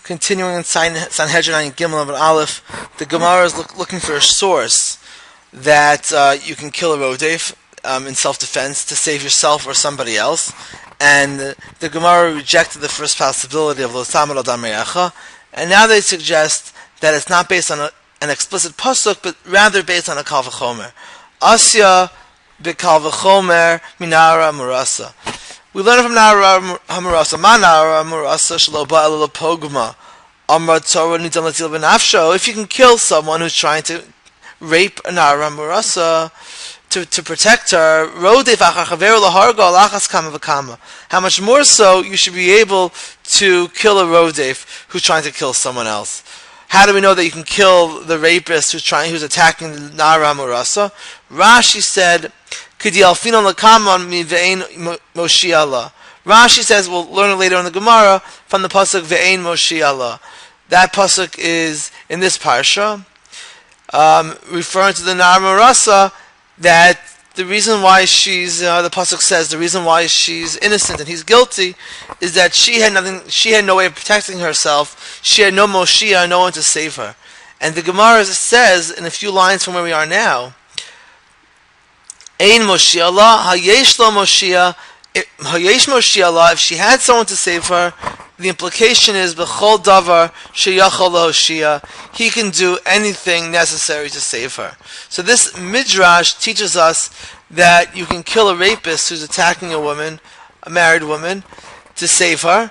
Continuing in Sanhedrin and Gimel and Aleph, the gemarah is looking for a source that you can kill a rodef in self-defense to save yourself or somebody else. And the gemarah rejected the first possibility of lo tamar adam re'echa, and now they suggest that it's not based on an explicit pasuk, but rather based on a kal v'chomer. Asya b'kal v'chomer minara murasa. We learn from Nara Hamurasa, Ma Nara Hamurasa Shalo Ba'al Pogma Amra Torah Nidan Latil Benafsho. If you can kill someone who's trying to rape a Nara Hamurasa to protect her, how much more so you should be able to kill a rodef who's trying to kill someone else. How do we know that you can kill the rapist who's attacking the Nara Hamurasa? Rashi said, Rashi says, we'll learn it later in the Gemara, from the pasuk Ve'ein Moshi Allah. That pasuk is in this parsha, referring to the Nara Hamurasa, that the reason why she's, the pasuk says, the reason why she's innocent and he's guilty is that she had no way of protecting herself. She had no Moshiach, no one to save her. And the Gemara says, in a few lines from where we are now, Ein Moshiach Allah, Hayesh Lo Moshiach, Hayesh Moshiach Allah, if she had someone to save her, the implication is B'chol Davar Sheyachol Lo, he can do anything necessary to save her. So this midrash teaches us that you can kill a rapist who's attacking a woman, a married woman, to save her,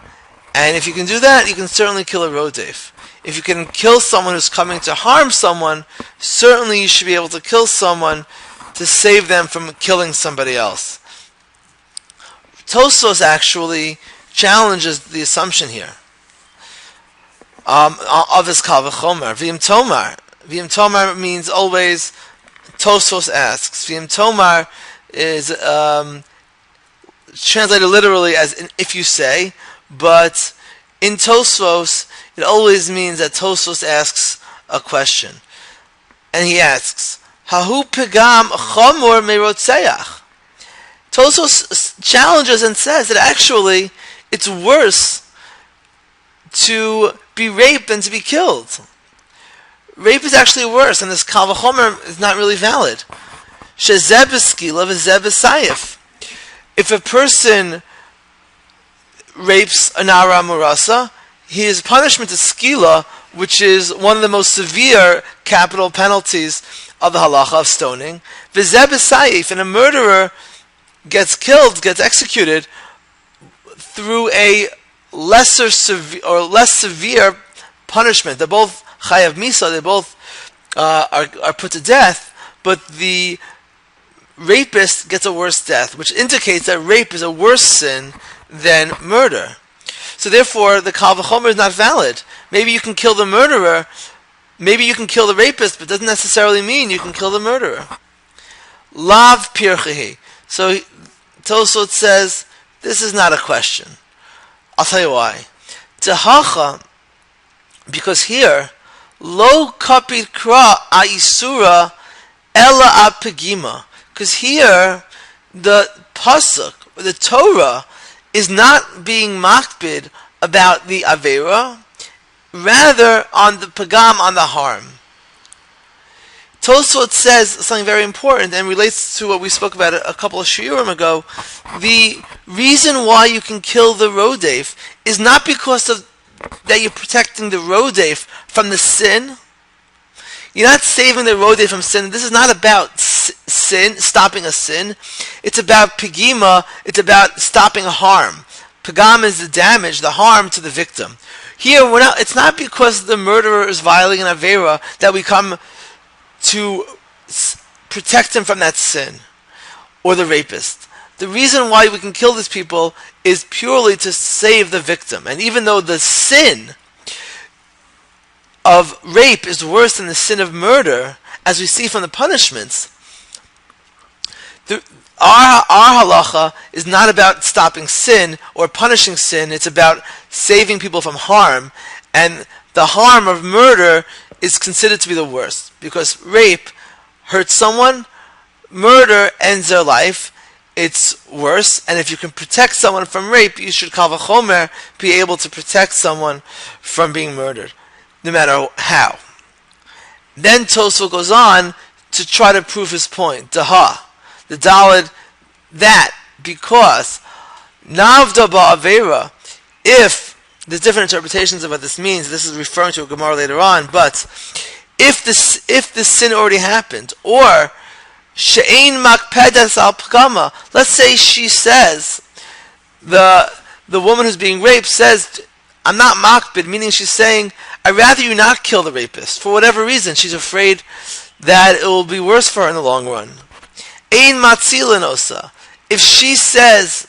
and if you can do that, you can certainly kill a rodef. If you can kill someone who's coming to harm someone, certainly you should be able to kill someone to save them from killing somebody else. Tosfos actually challenges the assumption here of his kal v'chomer. V'im tomar. V'im tomar means always. Tosfos asks. V'im tomar is translated literally as if you say, but in Tosfos it always means that Tosfos asks a question, and he asks, Hahu pegam chamor merotzeach. Tosfos challenges and says that actually it's worse to be raped than to be killed. Rape is actually worse, and this kal v'chomer is not really valid. Shezeh b'skila v'zeh b'sayif. If a person rapes a Nara Hamurasa, his punishment is skila, which is one of the most severe capital penalties of the halacha of stoning. V'zeh b'sayif, and a murderer gets killed, gets executed through a less severe punishment. They're both chayav misa, they both are put to death, but the rapist gets a worse death, which indicates that rape is a worse sin than murder. So therefore, the kal v'chomer is not valid. Maybe you can kill the murderer, maybe you can kill the rapist, but it doesn't necessarily mean you can kill the murderer. Lav pirchehi. So Tosfos says, this is not a question. I'll tell you why. Tehacha, because here, lo kapid kra aisura ella apegima. Because here, the pasuk, the Torah, is not being makbid about the avera, rather on the pagam, on the harm. Tosfos says something very important and relates to what we spoke about a couple of shiurim ago. The reason why you can kill the rodef is not because of that you're protecting the rodef from the sin. You're not saving the rodef from sin. This is not about sin, stopping a sin. It's about pigima. It's about stopping harm. Pagam is the damage, the harm to the victim. Here, it's not because the murderer is violating an avera that we come to protect him from that sin, or the rapist. The reason why we can kill these people is purely to save the victim. And even though the sin of rape is worse than the sin of murder, as we see from the punishments, our halacha is not about stopping sin or punishing sin. It's about saving people from harm. And the harm of murder is considered to be the worst, because rape hurts someone, murder ends their life, it's worse. And if you can protect someone from rape, you should kal v'chomer be able to protect someone from being murdered, no matter how. Then Tosfot goes on to try to prove his point. Daha, the Daled, that because navda ba'avera, if there's different interpretations of what this means. This is referring to a gemarah later on, but if the sin already happened, or she'ein makpedas al pagama, let's say she says, the woman who's being raped says, I'm not makpid, meaning she's saying, I'd rather you not kill the rapist, for whatever reason. She's afraid that it will be worse for her in the long run. Ein matzilin osa. If she says,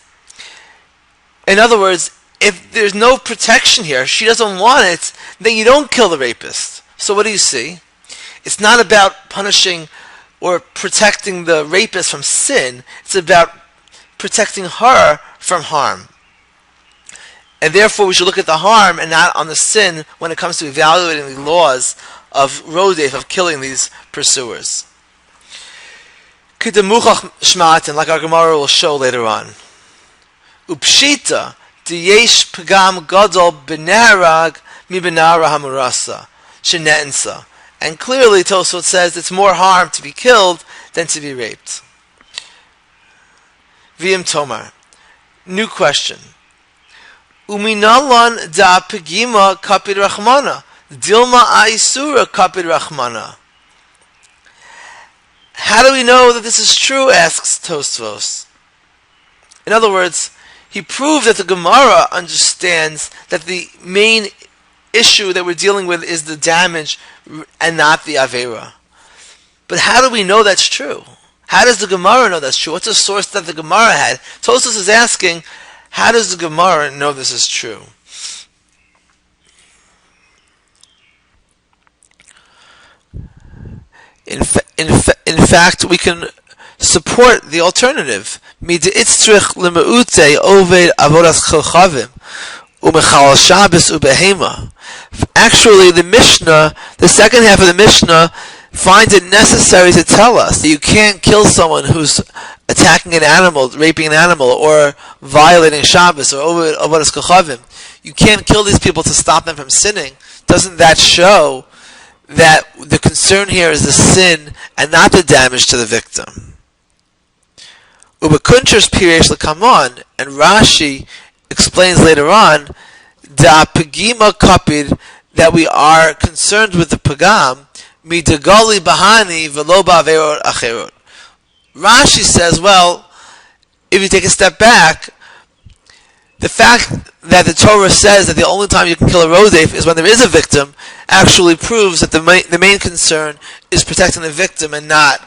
in other words, if there's no protection here, she doesn't want it, then you don't kill the rapist. So what do you see? It's not about punishing or protecting the rapist from sin. It's about protecting her from harm. And therefore we should look at the harm and not on the sin when it comes to evaluating the laws of rodef, of killing these pursuers. Kedemuchach shmatin, like our Gemara will show later on. Upshita, Diyesh pagam gadol b'neharag mi b'nara hamurasa shene'ensa. And clearly Tosfot says it's more harm to be killed than to be raped. V'im tomar. New question. Uminalan da pagima kapid rachmana. Dilma aisura kapid rachmana. How do we know that this is true? Asks Tosfos. In other words, he proved that the Gemara understands that the main issue that we're dealing with is the damage and not the Avera. But how do we know that's true? How does the Gemara know that's true? What's the source that the Gemara had? Tosfos is asking, how does the Gemara know this is true? In fact, we can support the alternative. Actually, the Mishnah, the second half of the Mishnah, finds it necessary to tell us that you can't kill someone who's attacking an animal, raping an animal, or violating Shabbos, or avodas kochavim. You can't kill these people to stop them from sinning. Doesn't that show that the concern here is the sin and not the damage to the victim? Ubekuntr's piresh lekamon, and Rashi explains later on, da pagima kapid, that we are concerned with the pagam, midagali bahani velo ba'averot acherot. Rashi says, well, if you take a step back, the fact that the Torah says that the only time you can kill a rodef is when there is a victim actually proves that the main concern is protecting the victim and not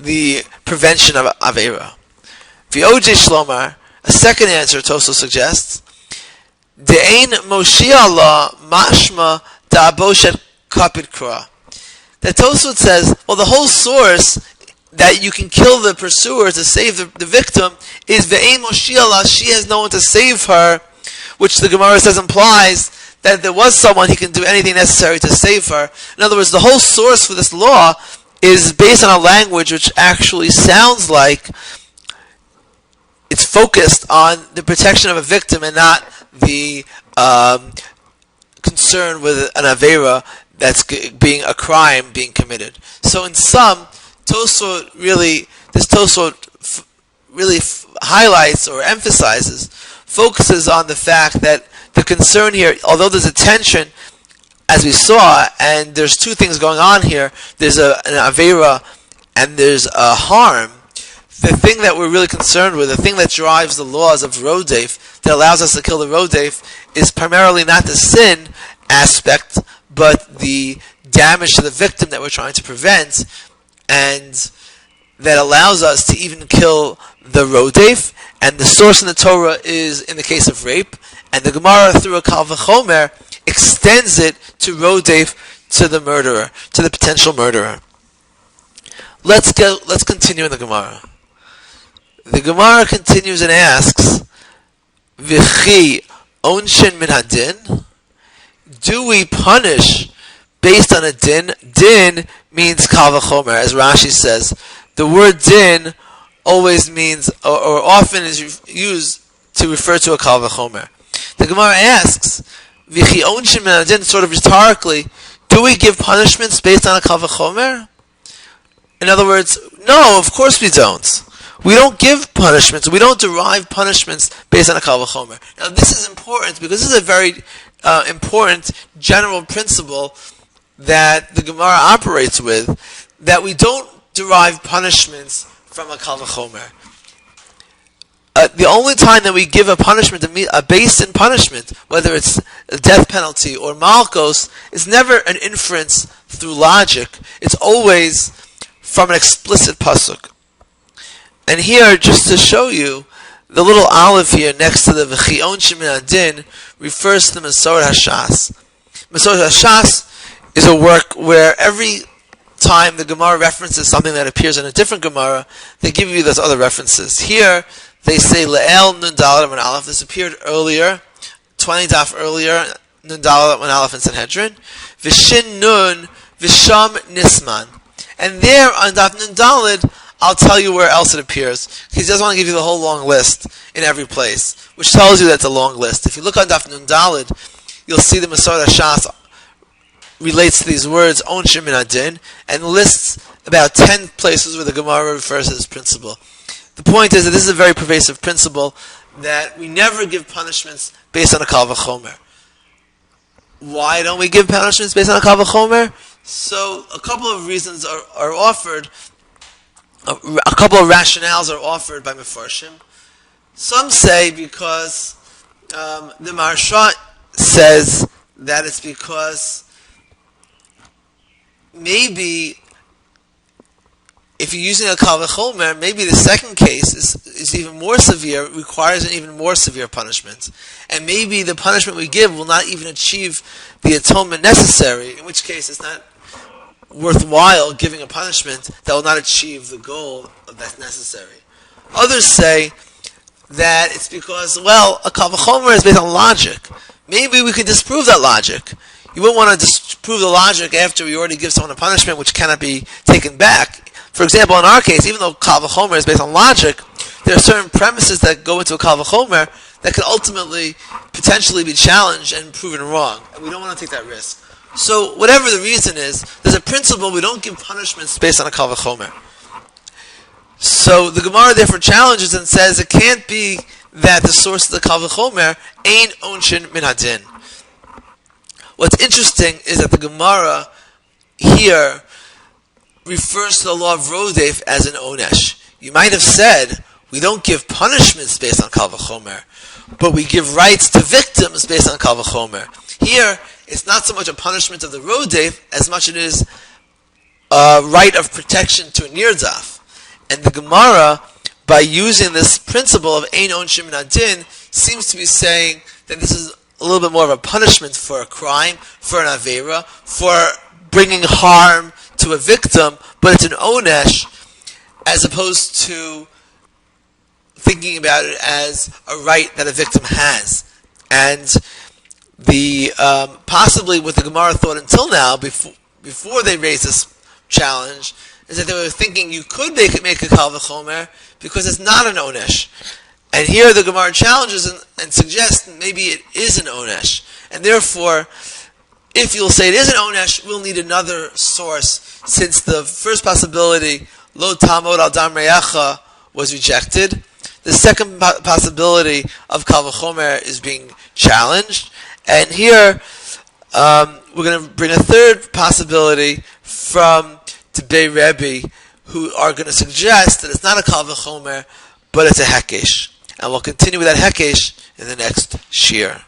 the prevention of Avera. V'ojei Shlomar, a second answer Tosfos suggests, De'ein Moshi Allah mashma da'aboshet kapid kra. That Tosfos says, well, the whole source that you can kill the pursuer to save the victim is Ve'ein Moshi Allah, she has no one to save her, which the Gemara says implies that if there was someone, he can do anything necessary to save her. In other words, the whole source for this law is based on a language which actually sounds like it's focused on the protection of a victim and not the concern with an Avera that's being a crime being committed. So in sum, Tosfot really highlights or emphasizes, focuses on the fact that the concern here, although there's a tension, as we saw, and there's two things going on here, there's an Avera and there's a harm. The thing that we're really concerned with, the thing that drives the laws of rodef, that allows us to kill the rodef, is primarily not the sin aspect, but the damage to the victim that we're trying to prevent, and that allows us to even kill the rodef. And the source in the Torah is in the case of rape, and the Gemara through a kal v'chomer extends it to rodef, to the murderer, to the potential murderer. Let's continue in the Gemara. The Gemara continues and asks, V'chi onshin min hadin? Do we punish based on a din? Din means kal v'chomer, as Rashi says. The word din always means, or often is used to refer to a kal v'chomer. The Gemara asks, V'chi onshin min hadin, sort of rhetorically, do we give punishments based on a kal v'chomer? In other words, no, of course we don't. We don't give punishments. We don't derive punishments based on a kal v'chomer. Now, this is important because this is a very important general principle that the Gemara operates with, that we don't derive punishments from a kal v'chomer. The only time that we give a punishment, a basin punishment, whether it's a death penalty or malchus, is never an inference through logic. It's always from an explicit pasuk. And here, just to show you, the little olive here next to the V'chi onshin min hadin refers to the Masoret Hashas. Masoret Hashas is a work where every time the Gemara references something that appears in a different Gemara, they give you those other references. Here, they say Le'el Nun Dalet Nun Aleph. This appeared earlier, 20 daf earlier, Nun Dalet Nun Aleph in Sanhedrin. V'shin Nun V'sham Nisman. And there on daf Nun Dalet, I'll tell you where else it appears. He doesn't want to give you the whole long list in every place, which tells you that's a long list. If you look on daf Nun Dalet, you'll see the Masoret Hashas relates to these words, Onshin min hadin, and lists about 10 places where the Gemara refers to this principle. The point is that this is a very pervasive principle, that we never give punishments based on a kal v'chomer. Why don't we give punishments based on a kal v'chomer? So, a couple of reasons are offered, a couple of rationales are offered by Mefarshim. Some say because the Marsh says that it's because maybe if you're using a kal v'chomer, maybe the second case is even more severe, requires an even more severe punishment. And maybe the punishment we give will not even achieve the atonement necessary, in which case it's not worthwhile giving a punishment that will not achieve the goal that's necessary. Others say that it's because, well, a kal v'chomer is based on logic. Maybe we could disprove that logic. You wouldn't want to disprove the logic after we already give someone a punishment which cannot be taken back. For example, in our case, even though kal v'chomer is based on logic, there are certain premises that go into a kal v'chomer that can ultimately, potentially be challenged and proven wrong. And we don't want to take that risk. So, whatever the reason is, there's a principle we don't give punishments based on a kal v'chomer. So, the Gemara therefore challenges and says it can't be that the source of the kal v'chomer ain't onshin min hadin. What's interesting is that the Gemara here refers to the law of Rodef as an onesh. You might have said, we don't give punishments based on kal v'chomer, but we give rights to victims based on kal v'chomer. Here, it's not so much a punishment of the Rodef as much as it is a right of protection to a nirdaf. And the Gemara, by using this principle of ein onshin min hadin, seems to be saying that this is a little bit more of a punishment for a crime, for an avera, for bringing harm to a victim, but it's an onesh, as opposed to thinking about it as a right that a victim has. And the possibly what the Gemara thought until now, before they raised this challenge, is that they were thinking you could make a kal v'chomer because it's not an onesh. And here the Gemara challenges and suggests maybe it is an onesh. And therefore, if you'll say it is an onesh, we'll need another source, since the first possibility, lo tamod al dam re'echa, was rejected. The second possibility of kal v'chomer is being challenged. And here, we're going to bring a third possibility from Tibei Rebbe, who are going to suggest that it's not a kal v'chomer, but it's a hekesh. And we'll continue with that hekesh in the next shiur.